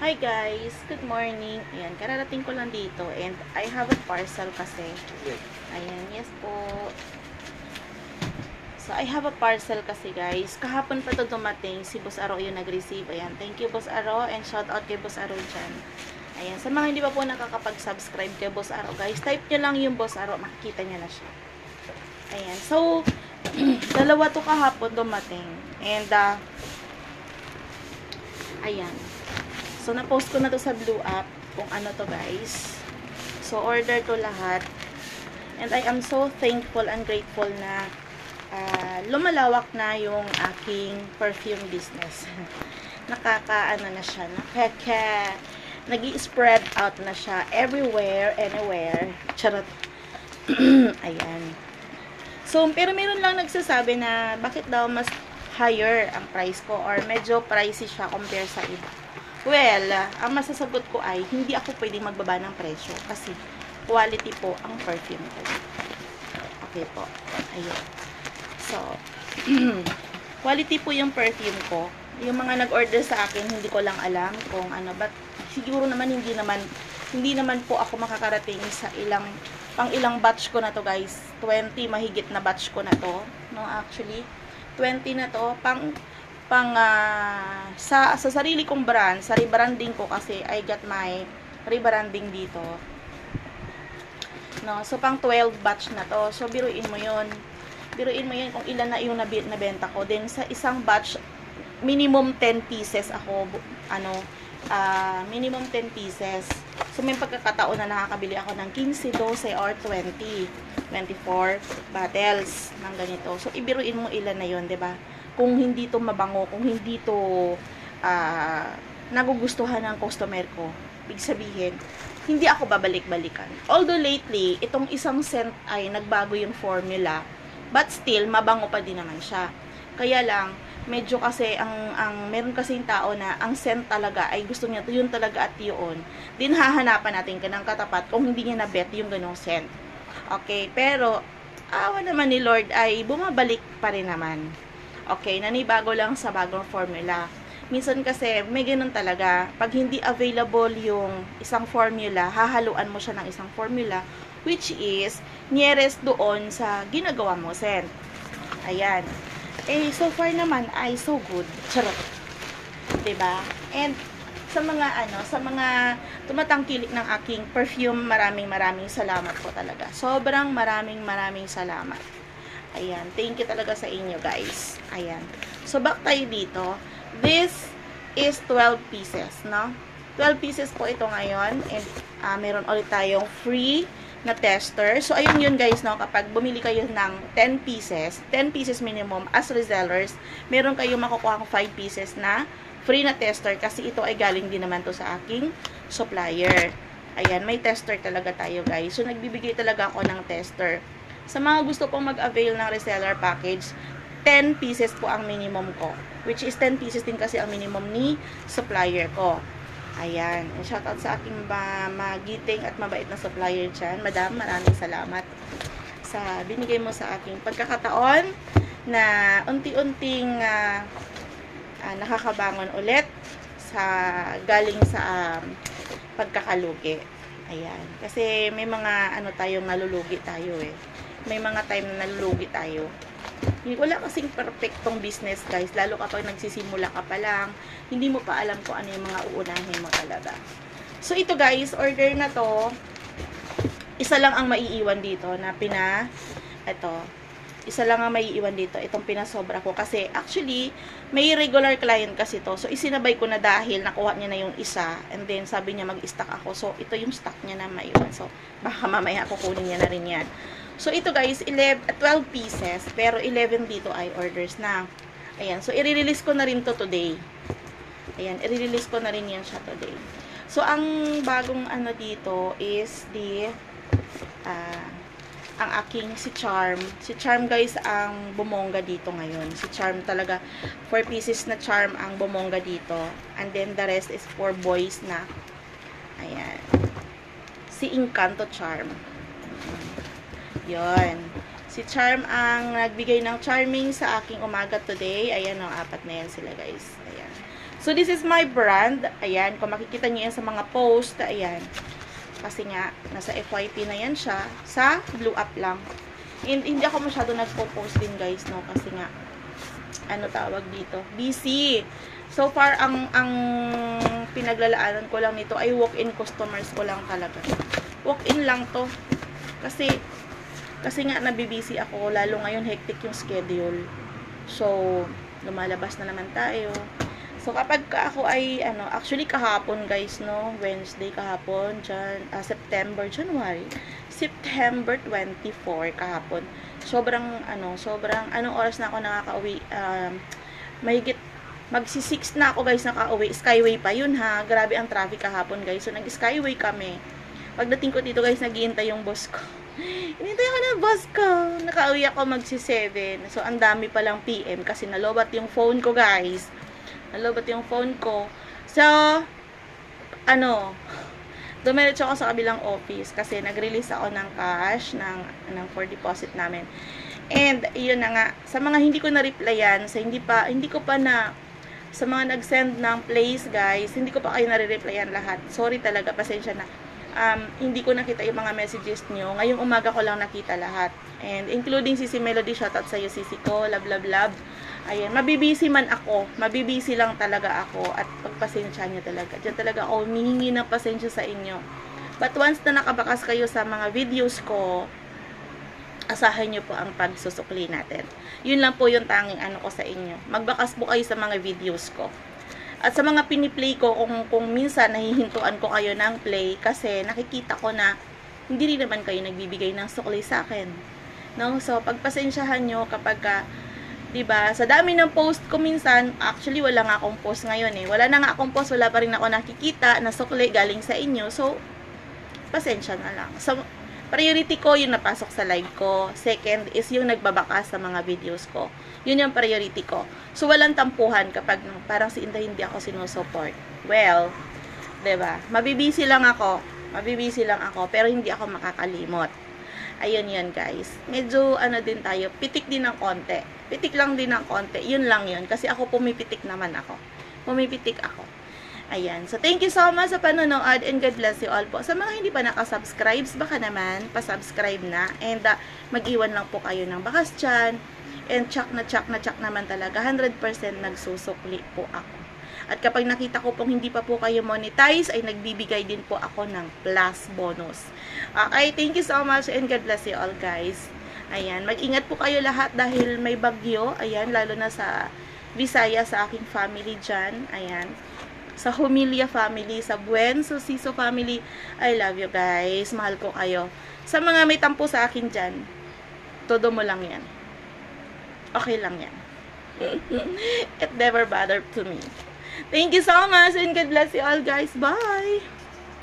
Hi guys, good morning. Ayan, kararating ko lang dito and I have a parcel kasi. Ayan, yes po. So, I have a parcel kasi guys. Kahapon pa to dumating, si Boss Aro yung nag-receive. Ayan, thank you Boss Aro and shout out kay Boss Aro dyan. Ayan, sa mga hindi pa po nakakapag-subscribe kay Boss Aro guys, type nyo lang yung Boss Aro, makikita nyo na siya. Ayan, so, dalawa to kahapon dumating. And, ayan. So, na-post ko na to sa Blue App kung ano to guys. So, order to lahat. And I am so thankful and grateful na lumalawak na yung aking perfume business. Nakaka-ano na siya. Nag-i-spread out na siya everywhere, anywhere. Charot. Ayan. So, pero meron lang nagsasabi na bakit daw mas higher ang price ko or medyo pricey siya compare sa iba. Well, ang masasagot ko ay hindi ako pwedeng magbaba ng presyo kasi quality po ang perfume ko. Okay po. Ayun. So, quality po yung perfume ko. Yung mga nag-order sa akin, hindi ko lang alam kung ano, but siguro naman hindi naman po ako makakarating sa pang ilang batch ko na to guys. 20 mahigit na batch ko na to. No, actually 20 na to sa sarili kong brand, sa rebranding ko kasi I got my rebranding dito. No, so pang 12 batch na to. So biruin mo 'yon. Biruin mo 'yan kung ilan na yung nabenta ko. Then sa isang batch minimum 10 pieces ako minimum 10 pieces. So may pagkakataon na nakakabili ako ng 15, 12 or 20, 24 bottles ng ganito. So ibiruin mo ilan na 'yon, 'di ba? Kung hindi to mabango, kung hindi to nagugustuhan ng customer ko, ibig sabihin, hindi ako babalik-balikan. Although lately, itong isang scent ay nagbago yung formula, but still, mabango pa din naman siya. Kaya lang, medyo kasi, meron kasi yung tao na, ang scent talaga, ay gusto niya, yun talaga at yun. Din hahanapan natin ka ng katapat kung hindi niya na-bet yung ganong scent. Okay, pero, awa naman ni Lord ay bumabalik pa rin naman. Okay, nanibago lang sa bagong formula. Minsan kasi, may ganun talaga. Pag hindi available yung isang formula, hahaluan mo siya ng isang formula, which is, nearest doon sa ginagawa mo scent. Ayan. Eh, so far naman, ay so good. Charot. Diba? And, sa mga tumatangkilik ng aking perfume, maraming salamat po talaga. Sobrang maraming salamat. Ayan, thank you talaga sa inyo guys. Ayan. So, back tayo dito. This is 12 pieces, no? 12 pieces po ito ngayon. And, meron ulit tayong free na tester. So, ayun yun guys, no? Kapag bumili kayo ng 10 pieces minimum as resellers, meron kayong makukuha ng 5 pieces na free na tester kasi ito ay galing din naman to sa aking supplier. Ayan, may tester talaga tayo guys. So, nagbibigay talaga ako ng tester. Sa mga gusto pong mag-avail ng reseller package, 10 pieces po ang minimum ko. Which is 10 pieces din kasi ang minimum ni supplier ko. Ayan. Shoutout sa aking magiting at mabait na supplier dyan. Madam, maraming salamat sa binigay mo sa aking pagkakataon na unti-unting nakakabangon ulit galing sa pagkakalugi. Ayan. Kasi may mga tayong nalulugi tayo eh. May mga time na nalulugi tayo. Wala kasing perfectong business guys, lalo kapag nagsisimula ka pa lang, hindi mo pa alam kung ano yung mga uunahin mo talaga. So ito guys, order na to, isa lang ang maiiwan dito na isa lang ang maiiwan dito, itong pinasobra ko kasi actually, may regular client kasi to, so isinabay ko na dahil nakuha niya na yung isa, and then sabi niya mag-stock ako, so ito yung stock niya na maiwan, so baka mamaya kukunin niya na rin yan. So, ito guys, 12 pieces, pero 11 dito ay orders na. Ayan, so i-release ko na rin to today. Ayan, i-release ko na rin yan siya today. So, ang bagong dito is ang aking si Charm. Si Charm guys, ang bumongga dito ngayon. Si Charm talaga, 4 pieces na Charm ang bumongga dito. And then, the rest is 4 boys na. Ayan. Si Encanto Charm. Yon. Si Charm ang nagbigay ng charming sa aking umaga today. Ayan o, 4 na yan sila guys. Ayan. So, this is my brand. Ayan, kung makikita niyo yan sa mga post, ayan. Kasi nga, nasa FYP na yan siya. Sa Blue Up lang. And hindi ako masyado nagpo-post din, guys, no? Kasi nga, ano tawag dito? Busy. So far, ang pinaglalaanan ko lang nito ay walk-in customers ko lang talaga. Walk-in lang to. Kasi nga, nabibisi ako. Lalo ngayon, hectic yung schedule. So, lumalabas na naman tayo. So, kapag ako ay, actually kahapon guys, no, Wednesday kahapon, September 24 kahapon. Anong oras na ako nakaka-uwi, mahigit, magsi-6 na ako guys nakauwi. Skyway pa yun ha, grabe ang traffic kahapon guys. So, nag-skyway kami. Pagdating ko dito guys, naghihintay yung boss ko. Hinintay ako ng boss ko. Nakauwi ako magsi-7. So, ang dami palang PM kasi nalobat yung phone ko guys. Nalobat yung phone ko. So, dumiretso ako sa kabilang office kasi nag-release ako ng cash ng for deposit namin. And, yun na nga, sa mga hindi ko na-replyan, sa mga nag-send ng place, guys, hindi ko pa kayo na-replyan lahat. Sorry talaga, pasensya na. Hindi ko nakita yung mga messages nyo. Ngayong umaga ko lang nakita lahat. And, including Sisi Melody, shoutout sa'yo, Sisi ko, love. Ayan, mabibisi man ako. Mabibisi lang talaga ako. At pagpasensya nyo talaga. Diyan talaga ako humihingi ng pasensya sa inyo. But once na nakabakas kayo sa mga videos ko, asahan nyo po ang pagsusukli natin. Yun lang po yung tanging ko sa inyo. Magbakas po kayo sa mga videos ko. At sa mga piniplay ko, kung minsan nahihintuan ko kayo ng play, kasi nakikita ko na hindi rin naman kayo nagbibigay ng sukli sa akin. No? So, pagpasensyahan nyo kapag diba, sa dami ng post ko minsan, actually wala nga akong post ngayon eh. Wala na nga akong post, wala pa rin ako nakikita na sukli galing sa inyo. So, pasensya na lang. So, priority ko yung napasok sa live ko. Second is yung nagbabakas sa mga videos ko. Yun yung priority ko. So, walang tampuhan kapag parang si Inday hindi ako sinusupport. Well, diba, mabibisi lang ako, pero hindi ako makakalimot. Ayun yun guys. Medyo din tayo, pitik din ng konti. Pitik lang din ng konti. Yun lang yun. Kasi ako pumipitik naman ako. Ayan. So, thank you so much sa panonood and God bless you all po. Sa mga hindi pa nakasubscribe, baka naman, pasubscribe na. And mag-iwan lang po kayo ng bakas dyan. And check naman talaga. 100% nagsusukli po ako. At kapag nakita ko pong hindi pa po kayo monetize, ay nagbibigay din po ako ng plus bonus. Okay, thank you so much and God bless you all guys. Ayan, mag-ingat po kayo lahat dahil may bagyo. Ayan, lalo na sa Visaya, sa aking family dyan. Ayan, sa Humilia family, sa Buenso Siso family. I love you guys. Mahal ko kayo. Sa mga may tampo sa akin dyan, todo mo lang yan. Okay lang yan. It never bothered to me. Thank you so much and God bless you all guys. Bye!